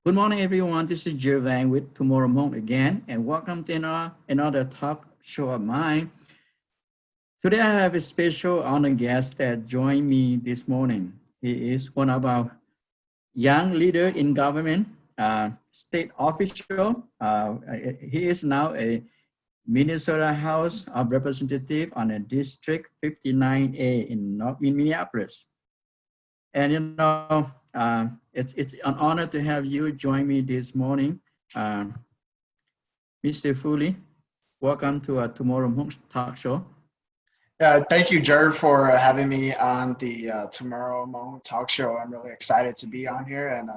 Good morning, everyone. This is Jervang with Tomorrow Monk again, and welcome to another talk show of mine. Today, I have a special honored guest that joined me this morning. He is one of our young leader in government, state official. He is now a Minnesota House of Representative on a District 59A in Minneapolis. And it's an honor to have you join me this morning. Uh, Mr. Foley, welcome to our Tomorrow Monk talk show. Thank you, Jer, for having me on the Tomorrow Monk talk show. I'm really excited to be on here and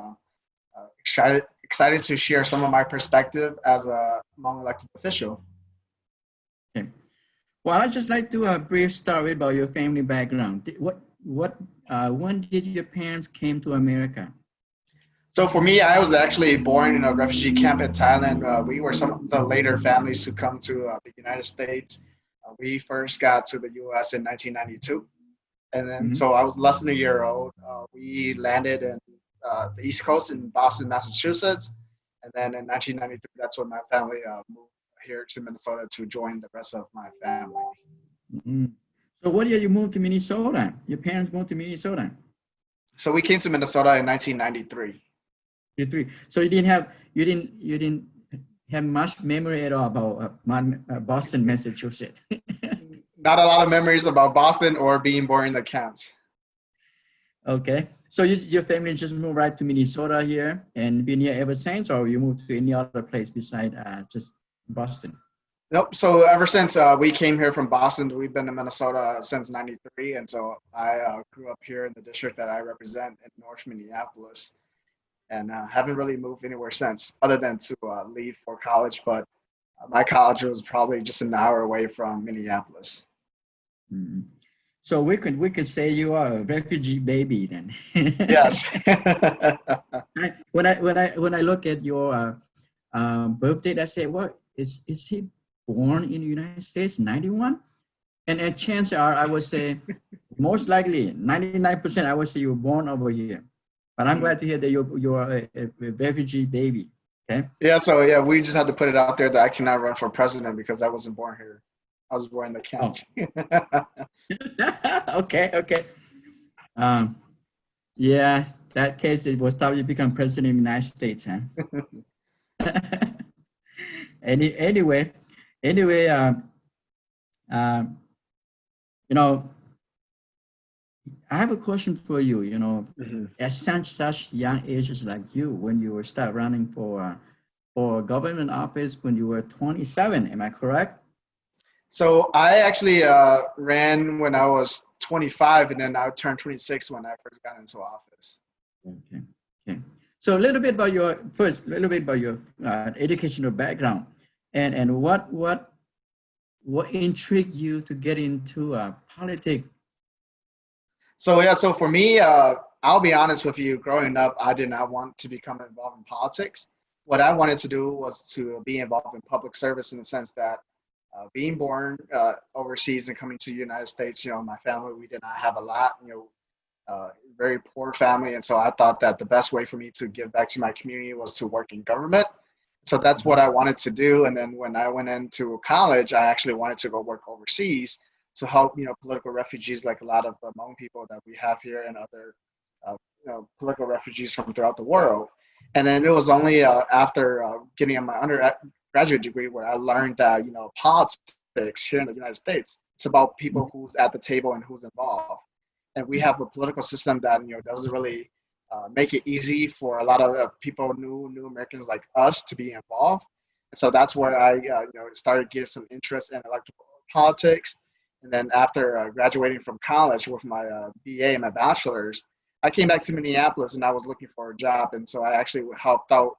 excited to share some of my perspective as a Hmong elected official. Okay. Well, I'd just like to a brief story about your family background. When did your parents came to America? So for me, I was actually born in a refugee camp in Thailand. We were some of the later families who come to the United States. We first got to the U.S. in 1992. And then, so I was less than a year old. We landed in the East Coast in Boston, Massachusetts. And then in 1993, that's when my family moved here to Minnesota to join the rest of my family. Mm-hmm. So what year you moved to Minnesota? Your parents moved to Minnesota? So we came to Minnesota in 1993. So you didn't have much memory at all about Boston, Massachusetts. Not a lot of memories about Boston or being born in the camps. Okay, so your family just moved right to Minnesota here and been here ever since, or you moved to any other place beside just Boston? Nope. So ever since we came here from Boston, we've been in Minnesota since '93, and so I grew up here in the district that I represent in North Minneapolis, and haven't really moved anywhere since, other than to leave for college. But my college was probably just an hour away from Minneapolis. Mm-hmm. So we could say you are a refugee baby then. Yes. when I look at your birth date, I say, what is he born in the United States, 91? And a chance are, I would say, most likely 99%, I would say you were born over here. But I'm glad to hear that you are a refugee baby. Okay. Yeah. So yeah, we just had to put it out there that I cannot run for president because I wasn't born here. I was born in the camps. Oh. Okay. Yeah, that case it will stop you become president of the United States, huh? Anyway, I have a question for you. At such young ages like you, when you were start running for government office when you were 27, am I correct? So I actually ran when I was 25, and then I turned 26 when I first got into office. Okay. So a little bit about your educational background, and what intrigued you to get into politics? So for me, I'll be honest with you. Growing up, I did not want to become involved in politics. What I wanted to do was to be involved in public service in the sense that being born overseas and coming to the United States, my family, we did not have a lot, very poor family. And so I thought that the best way for me to give back to my community was to work in government. So that's what I wanted to do. And then when I went into college, I actually wanted to go work overseas to help, political refugees like a lot of the Hmong people that we have here and other, political refugees from throughout the world. And then it was only after getting my undergraduate degree where I learned that, politics here in the United States, it's about people who's at the table and who's involved. And we have a political system that, doesn't really make it easy for a lot of people, new Americans like us to be involved. And so that's where I, started getting some interest in electoral politics. And then after graduating from college with my BA and my bachelor's, I came back to Minneapolis and I was looking for a job. And so I actually helped out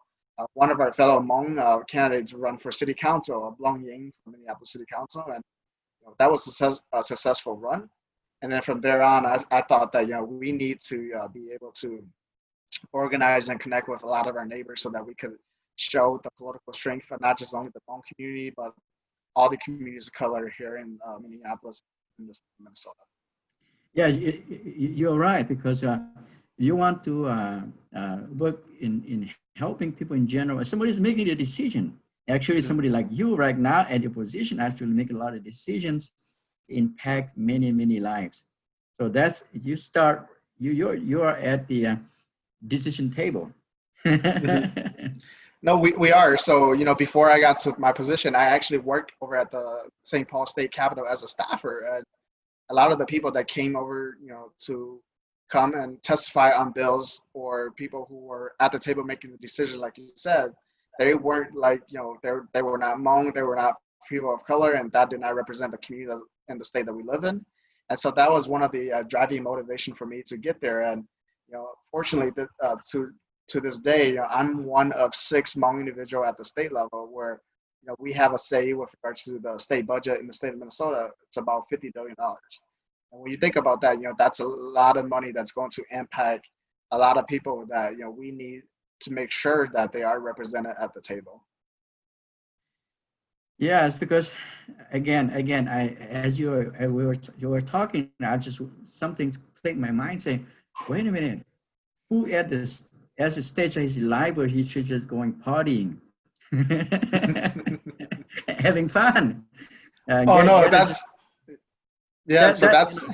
one of our fellow Hmong candidates run for city council, Blong Ying from Minneapolis City Council. And that was a successful run. And then from there on, I thought that, we need to be able to organize and connect with a lot of our neighbors so that we could show the political strength of not just only the Hmong community, but all the communities of color here in Minneapolis and Minnesota. Yeah, you're right, because you want to work in helping people in general. Somebody's making a decision. Actually, somebody like you right now at your position actually make a lot of decisions, impact many, many lives. So that's you start you're at the decision table. Mhm. No, we are. So, before I got to my position, I actually worked over at the St. Paul State Capitol as a staffer. And a lot of the people that came over, to come and testify on bills, or people who were at the table making the decision, like you said, they weren't like, they were not Hmong, they were not people of color, and that did not represent the community in the state that we live in. And so that was one of the driving motivation for me to get there. And fortunately, to this day, I'm one of 6 Hmong individual at the state level where we have a say with regards to the state budget in the state of Minnesota. It's about $50 billion. And when you think about that, that's a lot of money that's going to impact a lot of people that we need to make sure that they are represented at the table. Yes, because again, I as you were talking, I just something clicked my mind saying, wait a minute, who at this as a stage of his library, he should just going partying, having fun, Oh no, get a, that's yeah. that So that that's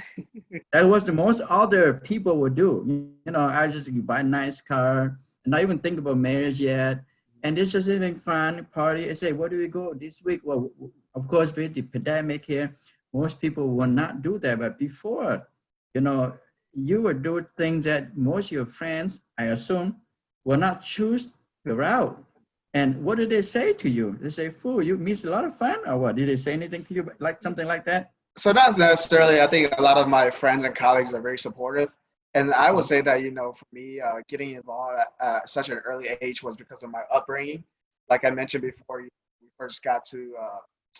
that was the most other people would do. I just buy a nice car, and not even think about marriage yet. And it's just having fun, party. I say, where do we go this week? Well, of course, with the pandemic here, most people will not do that. But before, you know, you would do things that most of your friends, I assume, will not choose the route. And what did they say to you? They say, fool, you missed a lot of fun, or what? Did they say anything to you like something like that? so not necessarily. I think a lot of my friends and colleagues are very supportive, and I would Mhm. say that for me, getting involved at such an early age was because of my upbringing. Like I mentioned before, we first got to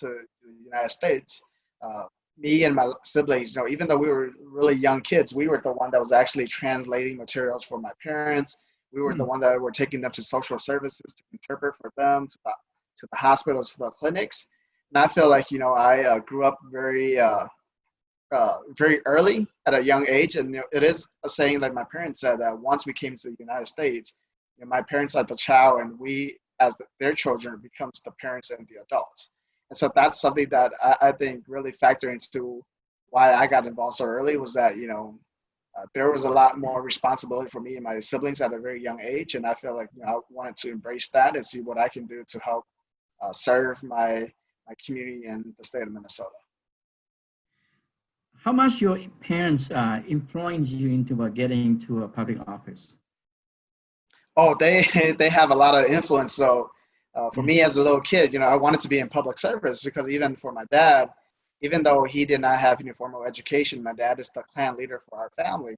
the United States. Uh, Me and my siblings, even though we were really young kids, we were the one that was actually translating materials for my parents. We were the Hmm. one that were taking them to social services to interpret for them, to the hospitals, to the clinics. And I feel like I grew up very early at a young age, and it is a saying that my parents said that once we came to the United States, my parents are the child, and we as their children becomes the parents and the adults. And so that's something that I think really factor into why I got involved so early, was that there was a lot more responsibility for me and my siblings at a very young age, and I feel like I wanted to embrace that and see what I can do to help serve my community in the state of Minnesota. How much your parents influence you into getting into a public office? Oh, they they have a lot of influence. So for Mm. me as a little kid, I wanted to be in public service because even for my dad, even though he did not have any formal education, my dad is the clan leader for our family.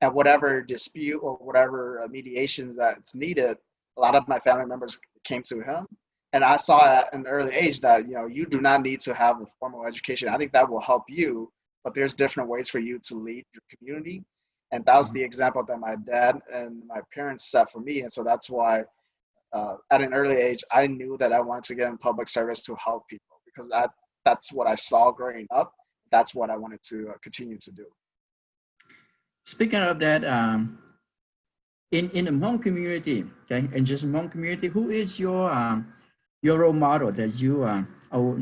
And whatever dispute or whatever mediations that's needed, a lot of my family members came to him. And I saw at an early age that you do not need to have a formal education. I think that will help you, but there's different ways for you to lead your community. And that was the example that my dad and my parents set for me. And so that's why at an early age, I knew that I wanted to get in public service to help people, because that's what I saw growing up. That's what I wanted to continue to do. Speaking of that, in the Hmong community, okay, and just Hmong community, who is your role model that you oh,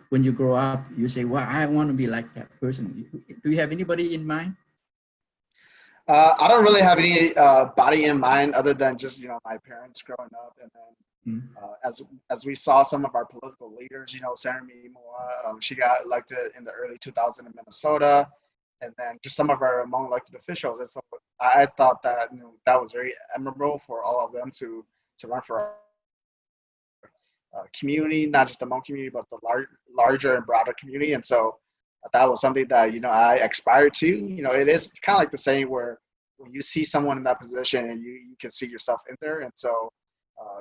when you grow up, you say, well, I want to be like that person. Do you have anybody in mind? I don't really have any body in mind other than just my parents growing up, and then Mm. as we saw some of our political leaders, Senator Moa, she got elected in the early 2000s in Minnesota, and then just some of our Hmong elected officials. And so I thought that that was very admirable for all of them to run for our community, not just the Hmong community, but the larger and broader community. And so that was something that I aspired to. It is kind of like the saying where when you see someone in that position and you can see yourself in there. And so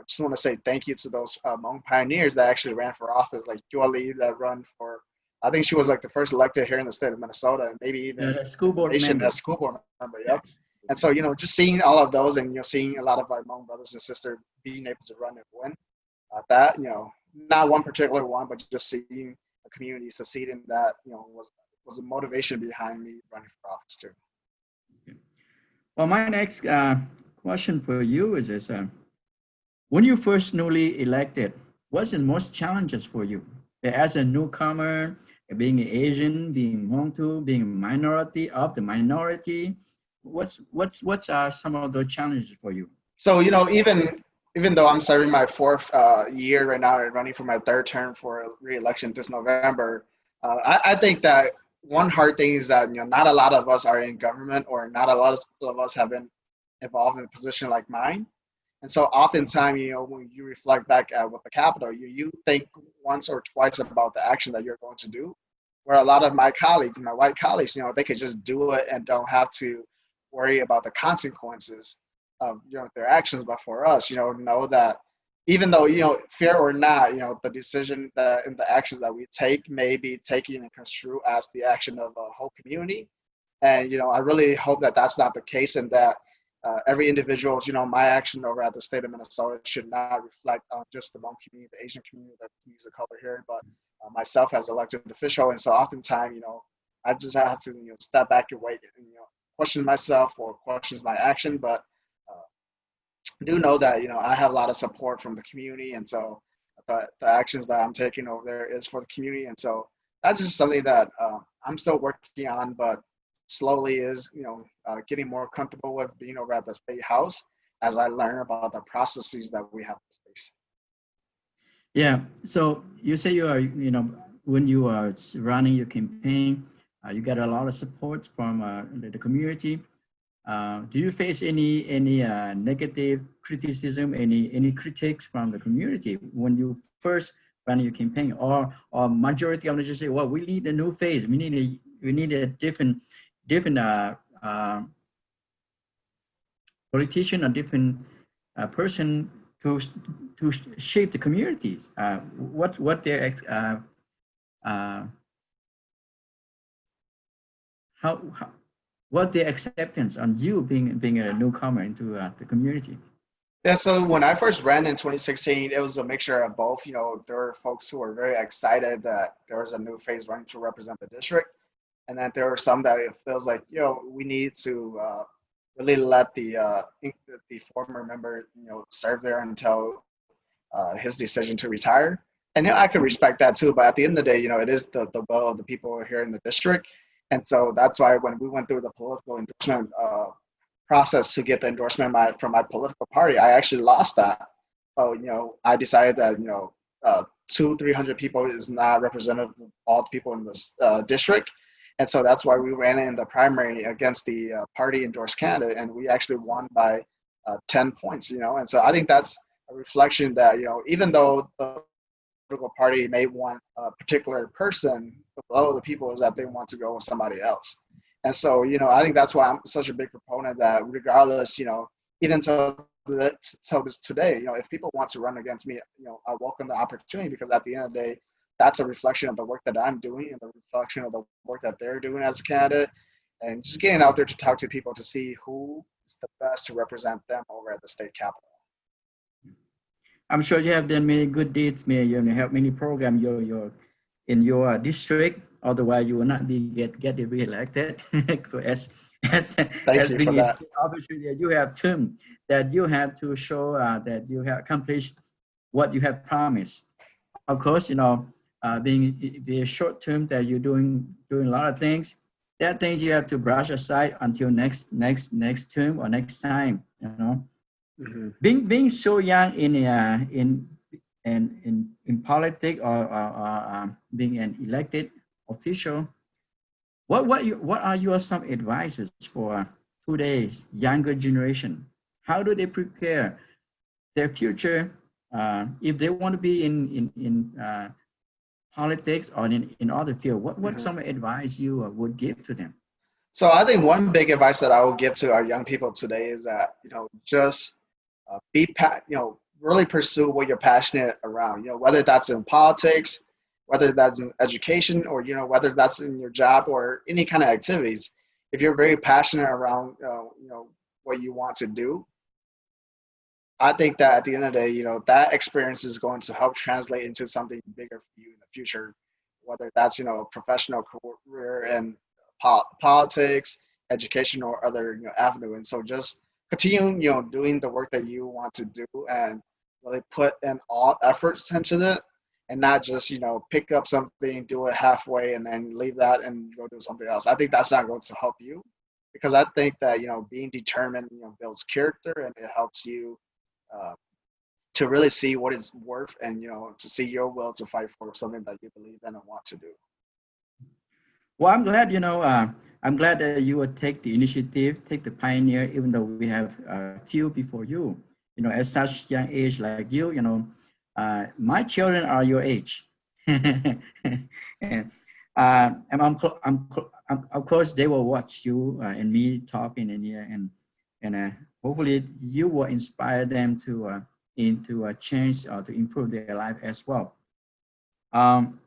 just want to say thank you to those Hmong pioneers that actually ran for office, like Yua Lee that run for. I think she was like the first elected here in the state of Minnesota, and maybe Yeah, even the school in the board nation member. as school board member. Yep. Yes. And so just seeing all of those, and seeing a lot of our Hmong brothers and sisters being able to run and win, that not one particular one, but just seeing a community succeed in that, was a motivation behind me running for office too. Well, my next question for you is this. When you first newly elected, what's the most challenges for you? As a newcomer, being Asian, being Hmong too, being a minority of the minority, what's are some of those challenges for you? So, even though I'm serving my fourth year right now and running for my third term for re-election this November, I think that one hard thing is that not a lot of us are in government, or not a lot of us have been involved in a position like mine. And so oftentimes, when you reflect back at what the capital, you think once or twice about the action that you're going to do. Where a lot of my colleagues, my white colleagues, they could just do it and don't have to worry about the consequences of their actions. But for us, know that even though fear or not, the decision that and the actions that we take may be taken and construed as the action of a whole community. And I really hope that that's not the case, and that every individual's, my action over at the state of Minnesota should not reflect on just the Hmong community, the Asian community, the communities of color here, but myself as elected official. And so oftentimes, I just have to, step back and wait and, question myself or questions my action. But do know that, I have a lot of support from the community. And so the actions that I'm taking over there is for the community. And so that's just something that I'm still working on, but slowly is, getting more comfortable with being over at the state house as I learn about the processes that we have in place. Yeah. So you say you are, when you are running your campaign, you get a lot of support from the community. Do you face any negative criticism, any critiques from the community when you first run your campaign, or majority of them just say, well, we need a new phase, we need a different politician, a different person to shape the communities. What their uh, how what their acceptance on you being a newcomer into the community. Yeah, so when I first ran in 2016, it was a mixture of both. There were folks who were very excited that there was a new face running to represent the district. And then there were some that it feels like, we need to really let the former member, serve there until his decision to retire. And I can respect that too. But at the end of the day, it is the will of the people here in the district. And so that's why when we went through the political endorsement process to get the endorsement from my political party, I actually lost that. Oh, I decided that, 300 people is not representative of all the people in this district. And so that's why we ran in the primary against the party endorsed candidate, and we actually won by 10 points, And so I think that's a reflection that, even though the political party may want a particular person, below the people is that they want to go with somebody else. And so, I think that's why I'm such a big proponent that regardless, even till this today, if people want to run against me, I welcome the opportunity, because at the end of the day, that's a reflection of the work that I'm doing and the reflection of the work that they're doing as a candidate, and just getting out there to talk to people to see who is the best to represent them over at the state capitol. I'm sure you have done many good deeds, help many programs in your district. Otherwise, you will not be get reelected. as Thank as you being for a that. state officer, that you have term that you have to show that you have accomplished what you have promised. Of course, being the short term that you're doing a lot of things. There are things you have to brush aside until next term or next time. Mm-hmm. Being so young in politics, or being an elected official, what are your some advices for today's younger generation? How do they prepare their future if they want to be in politics or in other field? What Mm-hmm. some advice you would give to them? So I think one big advice that I will give to our young people today is that, just really pursue what you're passionate around, whether that's in politics, whether that's in education, or, whether that's in your job or any kind of activities. If you're very passionate around, what you want to do, I think that at the end of the day, that experience is going to help translate into something bigger for you in the future, whether that's, a professional career in politics, education, or other, avenue. And so just continue, doing the work that you want to do, and really put in all efforts into it and not just, pick up something, do it halfway, and then leave that and go do something else. I think that's not going to help you because I think that, being determined, builds character and it helps you uh, to really see what it's worth and, to see your will to fight for something that you believe in and want to do. Well, I'm glad, I'm glad that you will take the initiative, take the pioneer, even though we have a few before you. At such young age like you, my children are your age. And, of course, they will watch you and me talking in here, and hopefully you will inspire them to into a change or to improve their life as well. Um,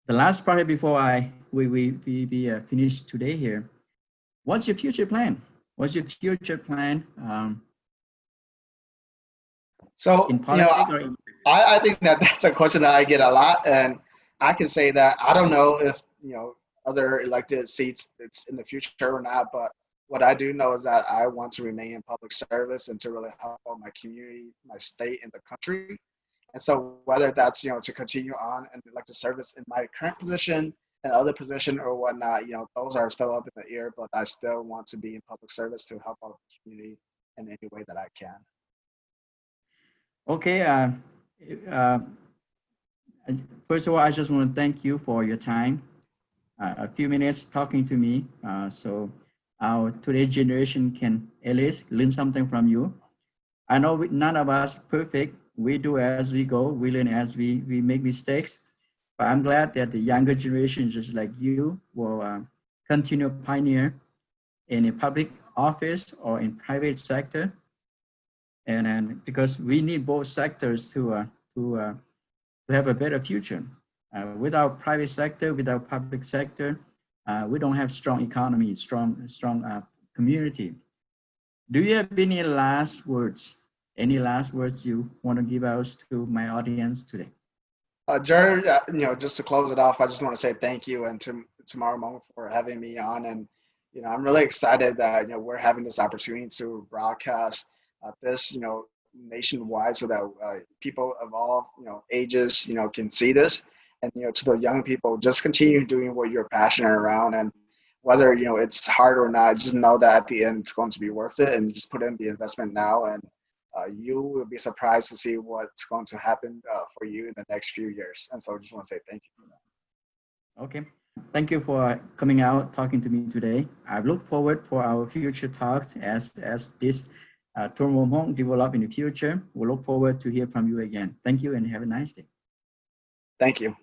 the last part before we finish today here, what's your future plan? What's your future plan So, in politics or in I think that that's a question that I get a lot, and I can say that I don't know if other elected seats it's in the future or not. But what I do know is that I want to remain in public service and to really help out my community, my state, and the country. And so whether that's to continue on and elected service in my current position and other position or whatnot, those are still up in the air. But I still want to be in public service to help out the community in any way that I can. Okay. Uh, First of all, I just want to thank you for your time. A few minutes talking to me, so our today's generation can at least learn something from you. I know none of us perfect. We do as we go. We learn as we make mistakes. But I'm glad that the younger generation, just like you, will continue pioneer in a public office or in private sector, and because we need both sectors to have a better future. Without private sector, without public sector, we don't have strong economy, strong community. Do you have any last words? Any last words you want to give out to my audience today? Jared, just to close it off, I just want to say thank you and to Tomorrow Moment for having me on. And, I'm really excited that, we're having this opportunity to broadcast this, nationwide so that people of all, ages, can see this. And, to the young people, just continue doing what you're passionate around. And whether, it's hard or not, just know that at the end it's going to be worth it and just put in the investment now. And you will be surprised to see what's going to happen for you in the next few years. And so I just want to say thank you for that. Okay. Thank you for coming out, talking to me today. I look forward for our future talks as this HMONG develop in the future. We look forward to hear from you again. Thank you and have a nice day. Thank you.